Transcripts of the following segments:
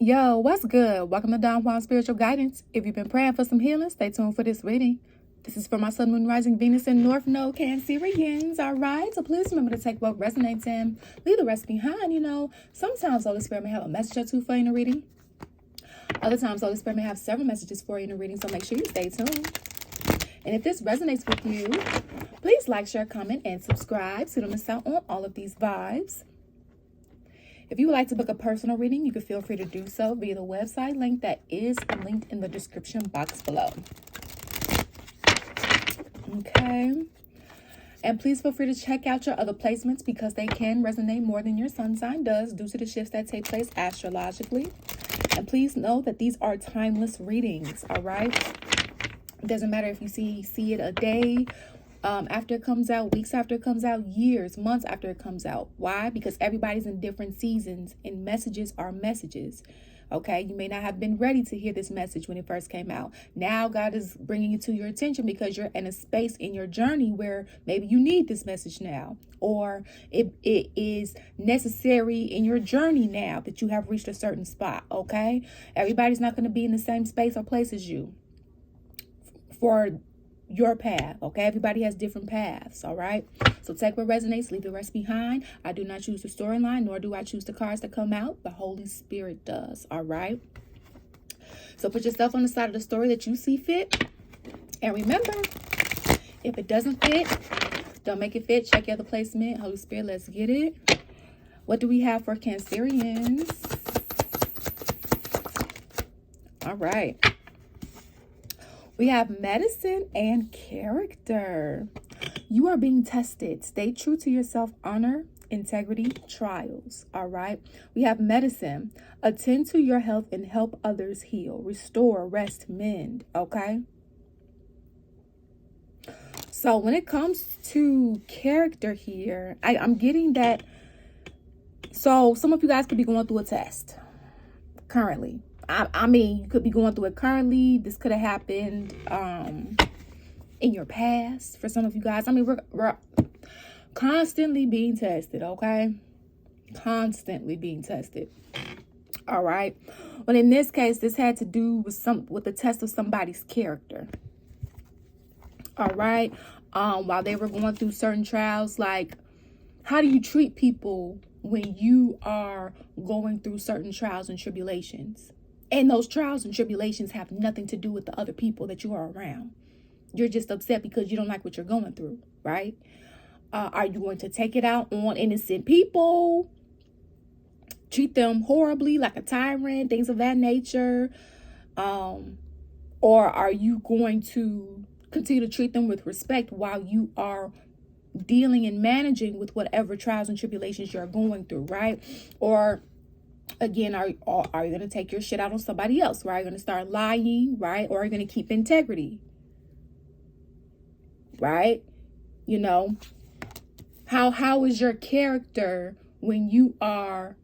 Yo, what's good? Welcome to Don Juan Spiritual Guidance. If you've been praying for some healing, stay tuned for this reading. This is for my Sun, Moon, Rising, Venus, and North Node Cancerians. All right, so please remember to take what resonates and leave the rest behind. Sometimes Holy Spirit may have a message or two for you in a reading. Other times Holy Spirit may have several messages for you in a reading, so make sure you stay tuned. And if this resonates with you, please like, share, comment, and subscribe so you don't miss out on all of these vibes. If you would like to book a personal reading, you can feel free to do so via the website link that is linked in the description box below. Okay. And please feel free to check out your other placements because they can resonate more than your sun sign does due to the shifts that take place astrologically. And please know that these are timeless readings, all right? It doesn't matter if you see it a day after it comes out, weeks after it comes out, years, months after it comes out. Why? Because everybody's in different seasons and messages are messages. Okay, you may not have been ready to hear this message when it first came out. Now God is bringing it to your attention because you're in a space in your journey where maybe you need this message now, or it is necessary in your journey now that you have reached a certain spot. Okay, everybody's not going to be in the same space or place as you for your path. Okay, everybody has different paths. All right, so take what resonates, leave the rest behind. I do not choose the storyline, nor do I choose the cards that come out. The Holy Spirit does. All right, so put yourself on the side of the story that you see fit, and remember, if it doesn't fit, don't make it fit. Check your other placement. Holy Spirit, let's get it. What do we have for Cancerians? All right, we have medicine and character. You are being tested. Stay true to yourself. Honor, integrity, trials. All right. We have medicine. Attend to your health and help others heal. Restore, rest, mend. Okay. So when it comes to character here, I'm getting that. So some of you guys could be going through a test currently. I mean, you could be going through it currently. This could have happened in your past for some of you guys. I mean, we're constantly being tested, okay? Constantly being tested. All right. But in this case, this had to do with the test of somebody's character. All right. While they were going through certain trials, like how do you treat people when you are going through certain trials and tribulations? And those trials and tribulations have nothing to do with the other people that you are around. You're just upset because you don't like what you're going through, right? Are you going to take it out on innocent people? Treat them horribly like a tyrant, things of that nature? Or are you going to continue to treat them with respect while you are dealing and managing with whatever trials and tribulations you're going through, right? Or again, are you going to take your shit out on somebody else, right? Are you going to start lying, right? Or are you going to keep integrity, right? You know, how is your character when you are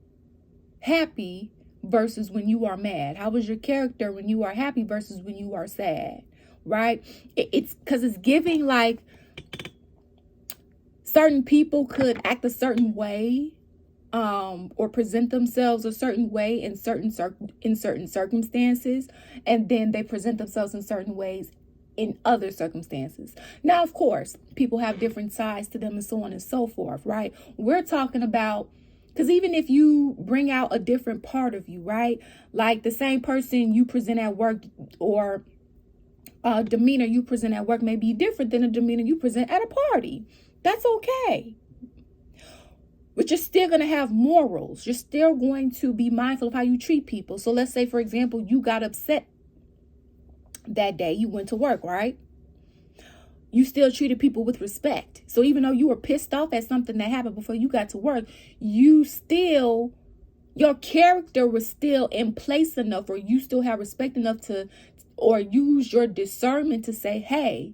happy versus when you are mad? How is your character when you are happy versus when you are sad, right? It's because it's giving like certain people could act a certain way or present themselves a certain way in certain circumstances, and then they present themselves in certain ways in other circumstances. Now, of course, people have different sides to them and so on and so forth, right? We're talking about, because even if you bring out a different part of you, right? Like the same person you present at work or demeanor you present at work may be different than the demeanor you present at a party. That's okay. But you're still going to have morals. You're still going to be mindful of how you treat people. So let's say, for example, you got upset that day. You went to work, right? You still treated people with respect. So even though you were pissed off at something that happened before you got to work, your character was still in place enough, or you still have respect enough to, or use your discernment to say, hey,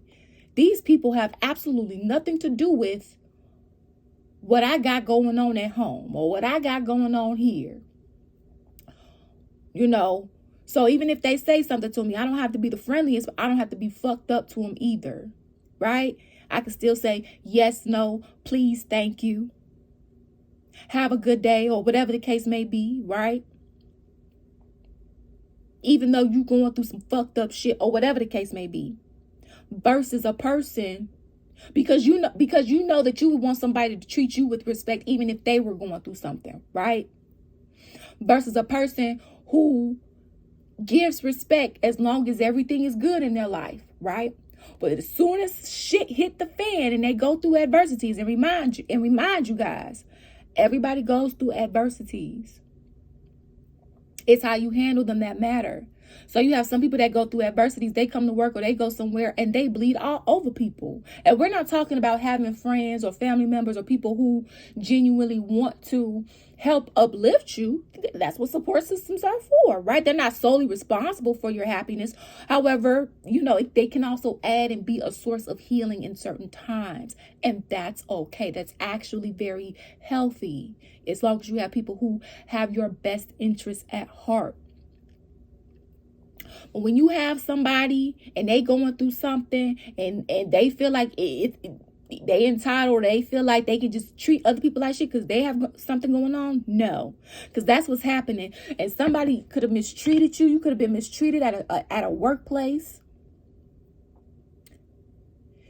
these people have absolutely nothing to do with what I got going on at home or what I got going on here. You know, so even if they say something to me, I don't have to be the friendliest, but I don't have to be fucked up to them either, right? I can still say yes, no, please, thank you, have a good day, or whatever the case may be, right? even though you going through some fucked up shit or whatever the case may be, versus a person because you know that you would want somebody to treat you with respect even if they were going through something, right? Versus a person who gives respect as long as everything is good in their life, right? But as soon as shit hit the fan and they go through adversities, and remind you guys, everybody goes through adversities. It's how you handle them that matter. So you have some people that go through adversities, they come to work or they go somewhere and they bleed all over people. And we're not talking about having friends or family members or people who genuinely want to help uplift you. That's what support systems are for, right? They're not solely responsible for your happiness. However, they can also add and be a source of healing in certain times. And that's okay. That's actually very healthy, as long as you have people who have your best interests at heart. But when you have somebody and they going through something and they feel like they entitled, or they feel like they can just treat other people like shit because they have something going on, no, because that's what's happening. And somebody could have mistreated you. You could have been mistreated at a workplace.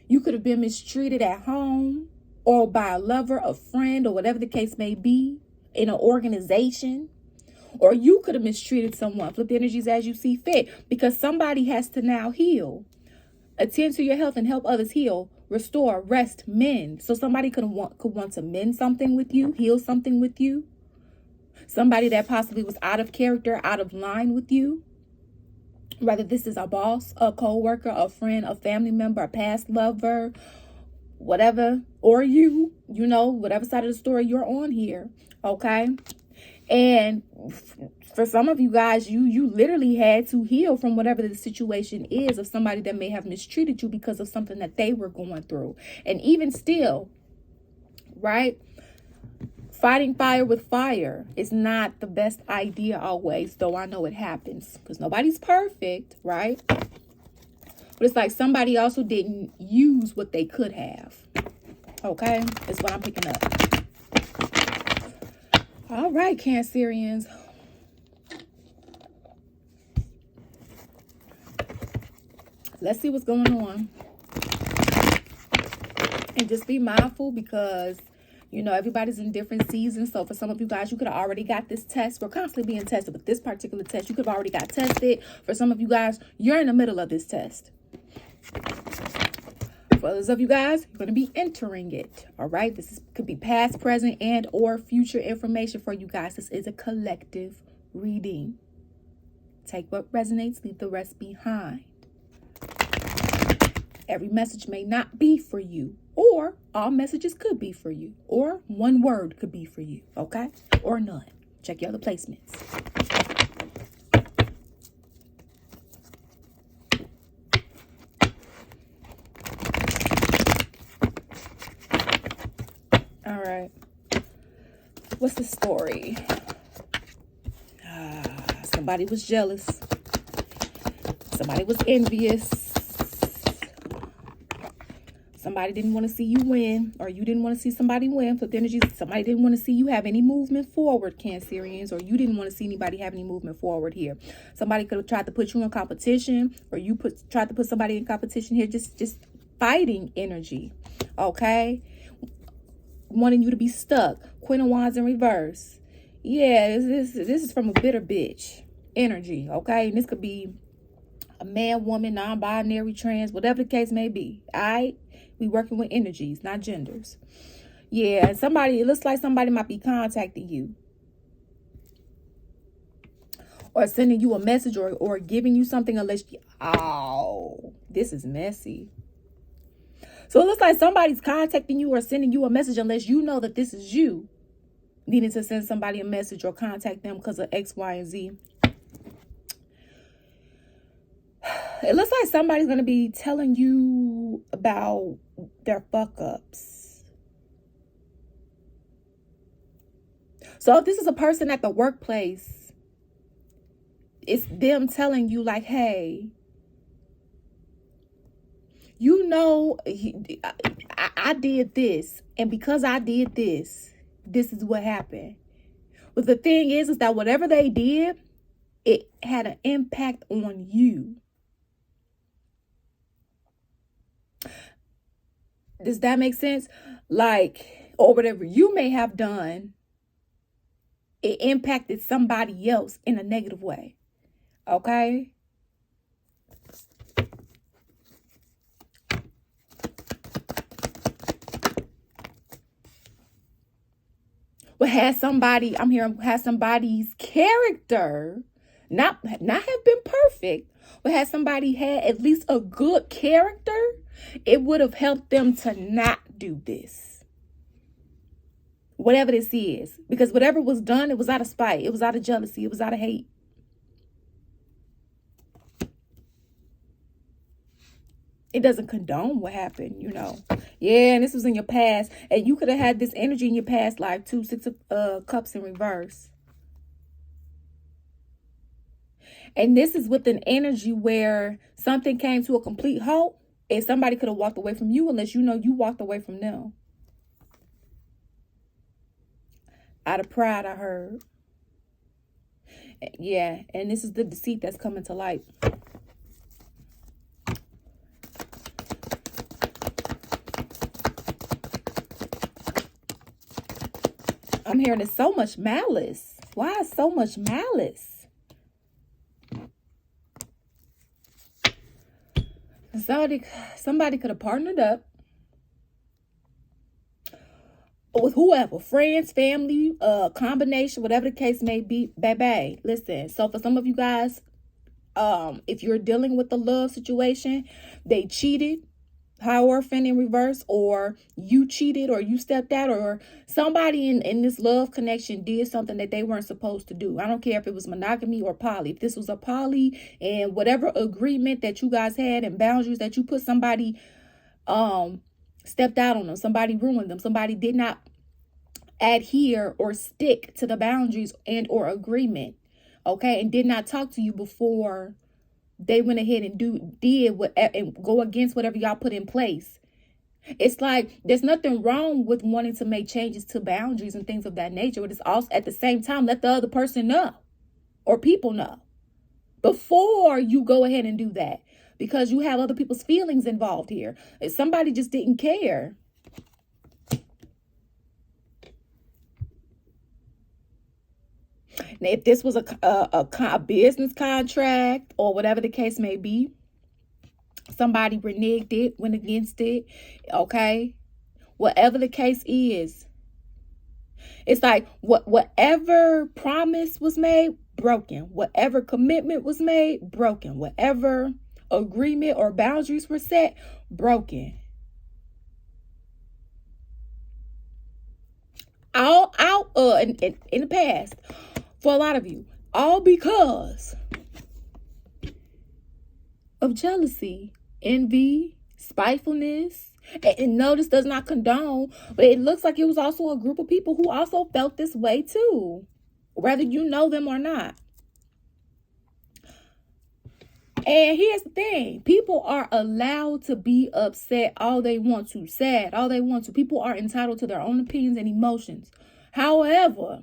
You could have been mistreated at home or by a lover, a friend, or whatever the case may be, in an organization. Or you could have mistreated someone. Flip the energies as you see fit, because somebody has to now heal. Attend to your health and help others heal, restore, rest, mend. So somebody could want to mend something with you, heal something with you. Somebody that possibly was out of character, out of line with you. Whether this is a boss, a co-worker, a friend, a family member, a past lover, whatever, or whatever side of the story you're on here, okay? And for some of you guys, you literally had to heal from whatever the situation is of somebody that may have mistreated you because of something that they were going through. And even still, right? Fighting fire with fire is not the best idea always, though I know it happens because nobody's perfect, right? But it's like somebody also didn't use what they could have. Okay? That's what I'm picking up. All right, Cancerians. Let's see what's going on. And just be mindful because, everybody's in different seasons. So for some of you guys, you could have already got this test. We're constantly being tested, but this particular test, you could have already got tested. For some of you guys, you're in the middle of this test. For others of you guys, you're going to be entering it. All right. This could be past, present, and or future information for you guys. This is a collective reading. Take what resonates, leave the rest behind. Every message may not be for you, or all messages could be for you, or one word could be for you. Okay. Or none. Check your other placements. All right. What's the story? Somebody was jealous. Somebody was envious. Somebody didn't want to see you win, or you didn't want to see somebody win. Flip the energies. Somebody didn't want to see you have any movement forward, Cancerians, or you didn't want to see anybody have any movement forward here. Somebody could have tried to put you in competition, or you tried to put somebody in competition here. Just fighting energy, okay? Wanting you to be stuck. Queen of Wands in reverse. Yeah, this is from a bitter bitch energy, okay? And this could be a man, woman, non-binary, trans, whatever the case may be. All right? We working with energies, not genders. Yeah, it looks like somebody might be contacting you. Or sending you a message or giving you something unless this is messy. So it looks like somebody's contacting you or sending you a message unless you know that this is you needing to send somebody a message or contact them because of X, Y, and Z. It looks like somebody's going to be telling you about their fuck-ups. So if this is a person at the workplace, it's them telling you like, hey, I did this. And because I did this, this is what happened. But the thing is that whatever they did, it had an impact on you. Does that make sense? Like, or whatever you may have done, it impacted somebody else in a negative way. Okay? But has somebody, I'm hearing, has somebody's character not have been perfect, but has somebody had at least a good character, it would have helped them to not do this. Whatever this is. Because whatever was done, it was out of spite. It was out of jealousy. It was out of hate. It doesn't condone what happened, you know. Yeah, and this was in your past. And you could have had this energy in your past life too. 6 of Cups in reverse. And this is with an energy where something came to a complete halt. And somebody could have walked away from you unless you know you walked away from them. Out of pride, I heard. Yeah, and this is the deceit that's coming to light. I'm hearing there's so much malice. Why is so much malice? Somebody could have partnered up with whoever, friends, family, combination, whatever the case may be. Baby, listen. So for some of you guys, if you're dealing with a love situation, they cheated, Hierophant in reverse, or you cheated, or you stepped out, or somebody in this love connection did something that they weren't supposed to do. I don't care if it was monogamy or poly. If this was a poly, and whatever agreement that you guys had and boundaries that you put, somebody stepped out on them, somebody ruined them, somebody did not adhere or stick to the boundaries and or agreement, okay, and did not talk to you before they went ahead and did what and go against whatever y'all put in place. It's like there's nothing wrong with wanting to make changes to boundaries and things of that nature, but it's also at the same time let the other person know or people know before you go ahead and do that, because you have other people's feelings involved here. If somebody just didn't care. Now, if this was a business contract or whatever the case may be, somebody reneged it, went against it, okay? Whatever the case is, it's like whatever promise was made, broken. Whatever commitment was made, broken. Whatever agreement or boundaries were set, broken. All out in the past. For a lot of you, all because of jealousy, envy, spitefulness. And notice does not condone, but it looks like it was also a group of people who also felt this way too, whether you know them or not. And here's the thing. People are allowed to be upset all they want to, sad, all they want to. People are entitled to their own opinions and emotions. However,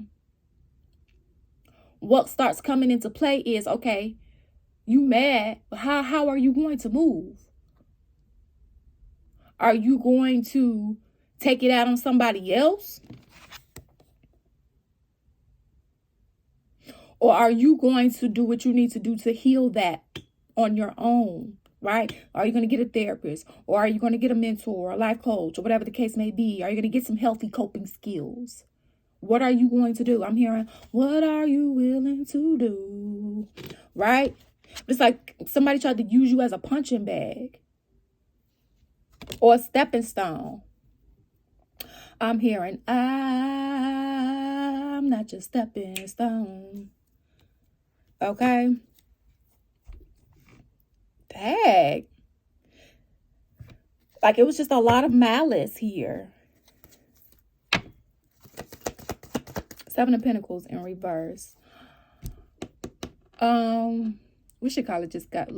what starts coming into play is, okay, you mad, but how are you going to move? Are you going to take it out on somebody else? Or are you going to do what you need to do to heal that on your own, right? Are you going to get a therapist? Or are you going to get a mentor, a life coach, or whatever the case may be? Are you going to get some healthy coping skills? What are you going to do? I'm hearing, what are you willing to do? Right? It's like somebody tried to use you as a punching bag or a stepping stone. I'm hearing, I'm not your stepping stone. Okay? Dang. Like it was just a lot of malice here. 7 of Pentacles in reverse. We should call it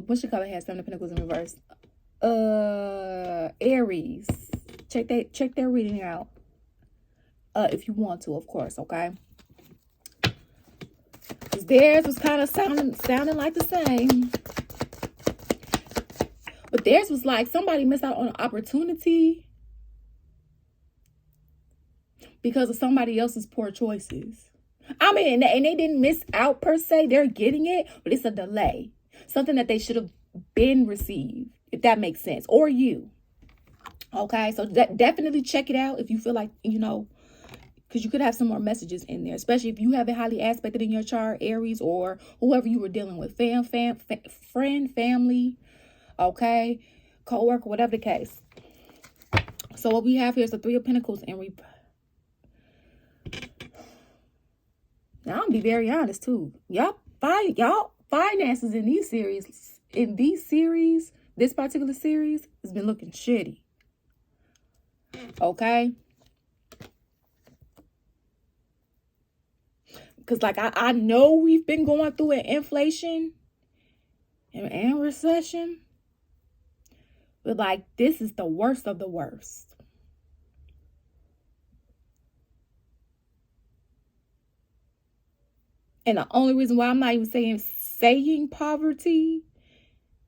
what should call it has 7 of Pentacles in reverse. Aries. Check their reading out. If you want to, of course, okay? Because theirs was kind of sounding like the same. But theirs was like somebody missed out on an opportunity because of somebody else's poor choices. I mean, and they didn't miss out per se. They're getting it, but it's a delay. Something that they should have been received, if that makes sense. Or you. Okay, so definitely check it out if you feel like, you know, because you could have some more messages in there, especially if you have it highly aspected in your chart, Aries, or whoever you were dealing with, friend, family, okay, co-worker, whatever the case. So what we have here is the Three of Pentacles, and now I'm gonna be very honest too. Y'all finances in these series, this particular series has been looking shitty. Okay. Because like I know we've been going through an inflation and recession. But like this is the worst of the worst. And the only reason why I'm not even saying poverty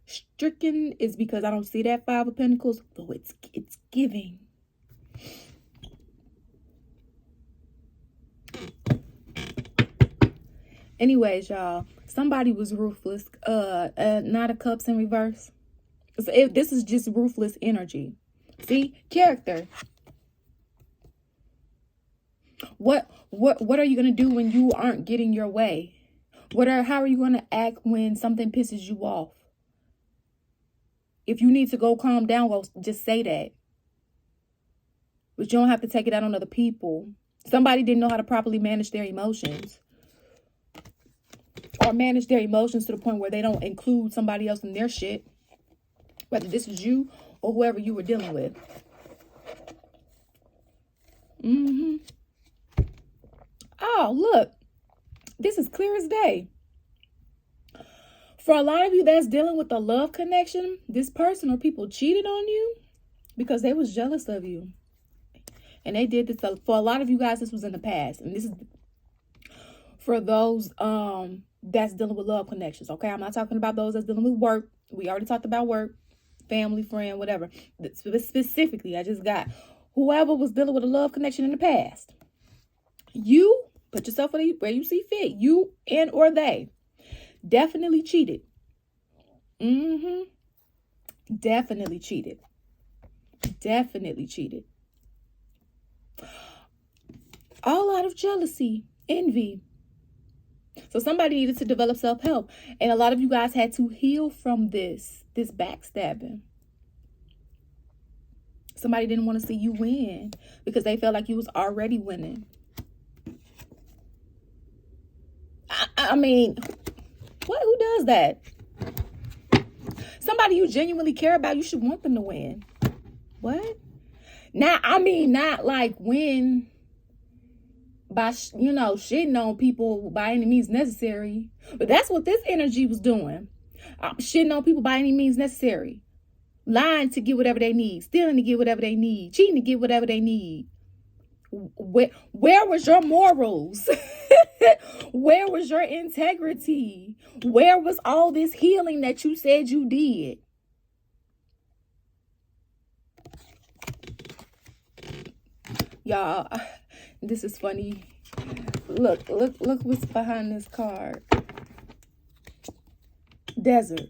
stricken is because I don't see that Five of Pentacles, though it's giving. Anyways, y'all, somebody was ruthless. Not a Cups in reverse. So this is just ruthless energy. See, character. What are you gonna do when you aren't getting your way? How are you gonna act when something pisses you off? If you need to go calm down, well, just say that. But you don't have to take it out on other people. Somebody didn't know how to properly manage their emotions. Or manage their emotions to the point where they don't include somebody else in their shit. Whether this is you or whoever you were dealing with. Oh, look. This is clear as day. For a lot of you that's dealing with a love connection, this person or people cheated on you because they was jealous of you. And they did this. For a lot of you guys, this was in the past. And this is for those that's dealing with love connections, okay? I'm not talking about those that's dealing with work. We already talked about work, family, friend, whatever. Specifically, I just got whoever was dealing with a love connection in the past. You put yourself where you see fit. You and or they definitely cheated. Definitely cheated. Definitely cheated. All out of jealousy, envy. So somebody needed to develop self-help. And a lot of you guys had to heal from this backstabbing. Somebody didn't want to see you win because they felt like you was already winning. I mean, who does that? Somebody you genuinely care about, you should want them to win. What? Now, I mean, not like win by, shitting on people by any means necessary. But that's what this energy was doing. Shitting on people by any means necessary. Lying to get whatever they need. Stealing to get whatever they need. Cheating to get whatever they need. Where was your morals? Where was your integrity? Where was all this healing that you said you did? Y'all, this is funny. Look what's behind this card. Desert.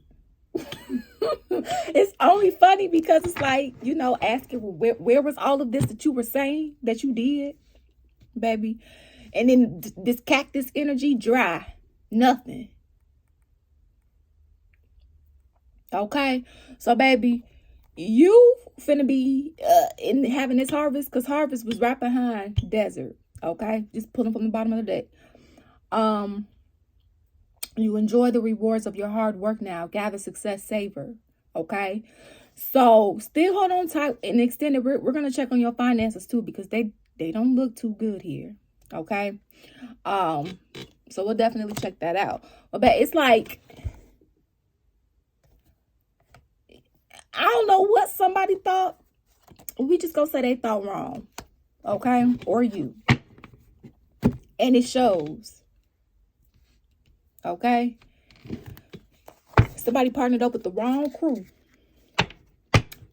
It's only funny because it's like, asking where was all of this that you were saying that you did, baby? And then this cactus energy, dry. Nothing. Okay? So, baby, you finna be in having this harvest, because harvest was right behind desert. Okay? Just pulling from the bottom of the deck. You enjoy the rewards of your hard work now. Gather success, savor. Okay? So, still hold on tight and extended. We're going to check on your finances, too, because they don't look too good here. Okay? So, we'll definitely check that out. But it's like, I don't know what somebody thought. We just gonna say they thought wrong. Okay? Or you. And it shows. Okay? Somebody partnered up with the wrong crew.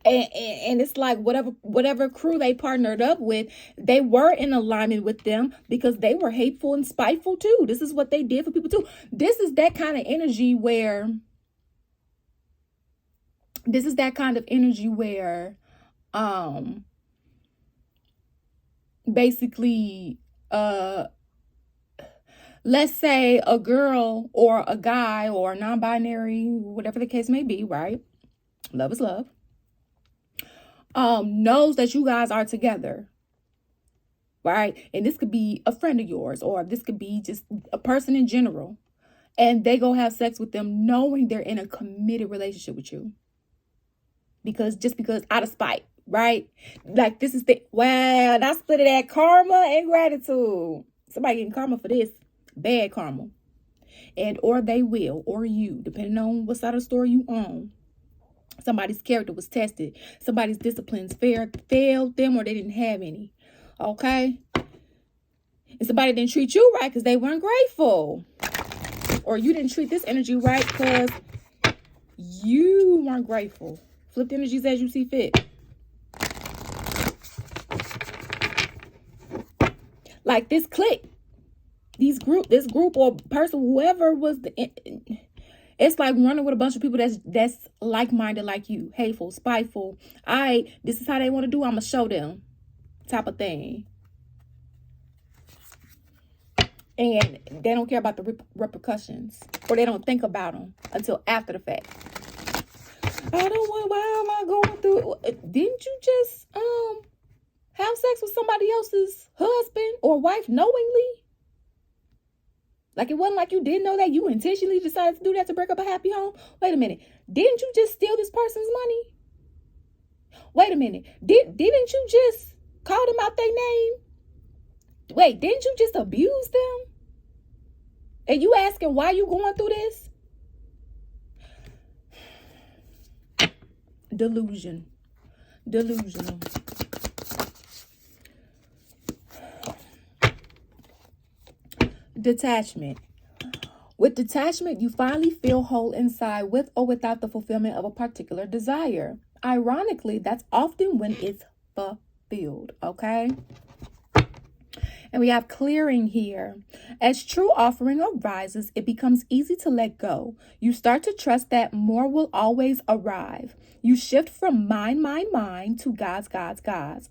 And it's like whatever crew they partnered up with, they were in alignment with them because they were hateful and spiteful too. This is what they did for people too. This is that kind of energy where basically let's say a girl or a guy or non-binary, whatever the case may be, right? Love is love. Knows that you guys are together, right? And this could be a friend of yours, or this could be just a person in general, and they go have sex with them knowing they're in a committed relationship with you, because out of spite, right? Like, this is I split it at karma and gratitude. Somebody getting karma for this, bad karma, and or they will, or you, depending on what side of the story you own. Somebody's character was tested. Somebody's disciplines failed them, or they didn't have any. Okay? And somebody didn't treat you right because they weren't grateful. Or you didn't treat this energy right because you weren't grateful. Flip the energies as you see fit. Like this clique. This group or person, whoever was it's like running with a bunch of people that's like-minded like you, hateful, spiteful. This is how they want to do, I'm gonna show them, type of thing. And they don't care about the repercussions, or they don't think about them until after the fact. Why am I going through it? Didn't you just have sex with somebody else's husband or wife knowingly? Like, it wasn't like you didn't know that. You intentionally decided to do that to break up a happy home. Wait a minute. Didn't you just steal this person's money? Wait a minute. Didn't you just call them out their name? Wait, didn't you just abuse them? And you asking why you going through this? Delusional. Detachment. With detachment, you finally feel whole inside with or without the fulfillment of a particular desire. Ironically, that's often when it's fulfilled, okay? And we have clearing here. As true offering arises, it becomes easy to let go. You start to trust that more will always arrive. You shift from mine to God's.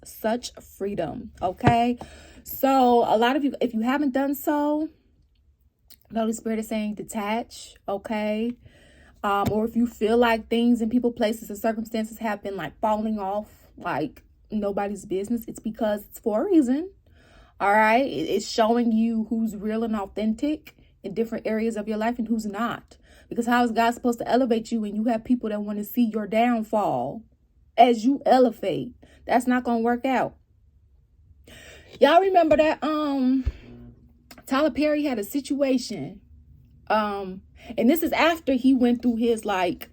Such freedom, okay? So a lot of you, if you haven't done so, the Holy Spirit is saying detach, okay? Or if you feel like things and people, places, and circumstances have been like falling off like nobody's business, it's because it's for a reason. All right? It's showing you who's real and authentic in different areas of your life and who's not. Because how is God supposed to elevate you when you have people that want to see your downfall as you elevate? That's not going to work out. Y'all remember that Tyler Perry had a situation, and this is after he went through his, like,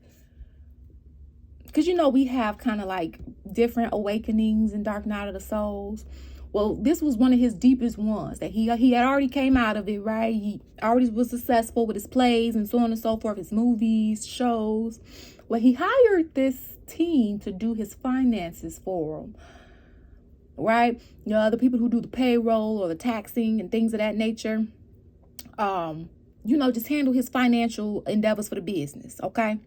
because we have kind of like different awakenings and dark night of the souls. Well, this was one of his deepest ones that he had already came out of it, right? He already was successful with his plays and so on and so forth, his movies, shows. Well, he hired this team to do his finances for him, right? The people who do the payroll or the taxing and things of that nature. Just handle his financial endeavors for the business, okay?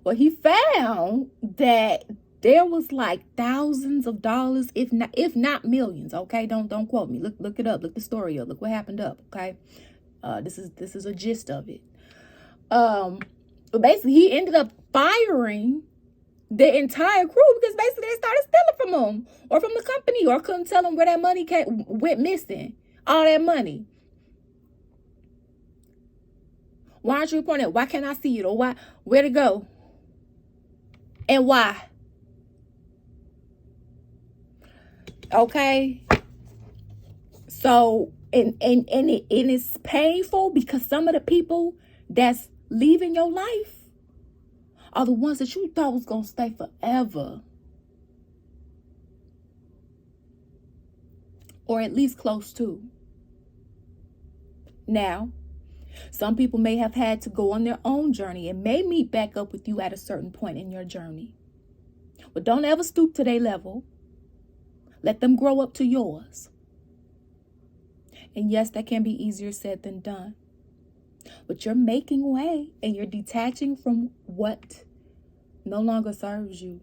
Well, he found that there was like thousands of dollars, if not millions, okay? Don't quote me. Look it up. Look the story up. Look what happened up, okay? This is a gist of it. But basically, he ended up firing the entire crew because basically they started stealing from him or from the company, or couldn't tell him where that money went missing. All that money. Why aren't you reporting it? Why can't I see it? Or where'd it go? And why? Okay. So, and it's painful because some of the people that's leaving your life are the ones that you thought was going to stay forever. Or at least close to. Now, Some people may have had to go on their own journey and may meet back up with you at a certain point in your journey. But don't ever stoop to their level. Let them grow up to yours. And yes, that can be easier said than done. But you're making way and you're detaching from what no longer serves you.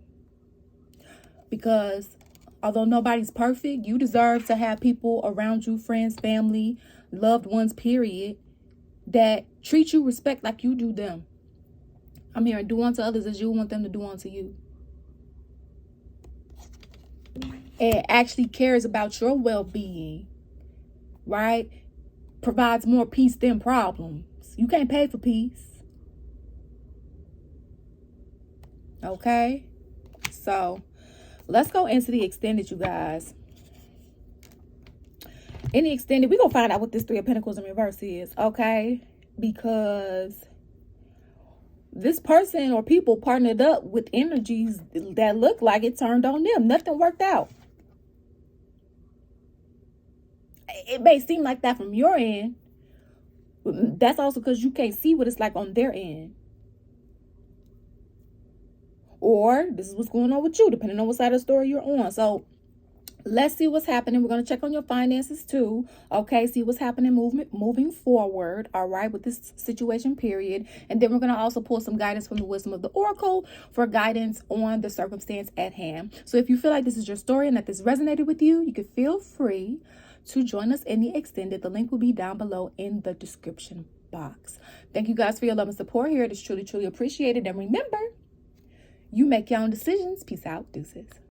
Because although nobody's perfect, you deserve to have people around you, friends, family, loved ones, period, that treat you respect like you do them. I'm hearing do unto others as you want them to do unto you. And actually cares about your well-being, right? Provides more peace than problems. You can't pay for peace. Okay? So, let's go into the extended, you guys. In the extended, we're going to find out what this Three of Pentacles in reverse is, okay? Because this person or people partnered up with energies that look like it turned on them. Nothing worked out. It may seem like that from your end. That's also because you can't see what it's like on their end. Or this is what's going on with you, depending on what side of the story you're on. So let's see what's happening. We're going to check on your finances too. Okay, see what's happening moving forward. All right, with this situation, period. And then we're going to also pull some guidance from the wisdom of the oracle for guidance on the circumstance at hand. So if you feel like this is your story and that this resonated with you, you can feel free to join us in the extended. The link will be down below in the description box. Thank you guys for your love and support here. It is truly, truly appreciated. And remember, you make your own decisions. Peace out. Deuces.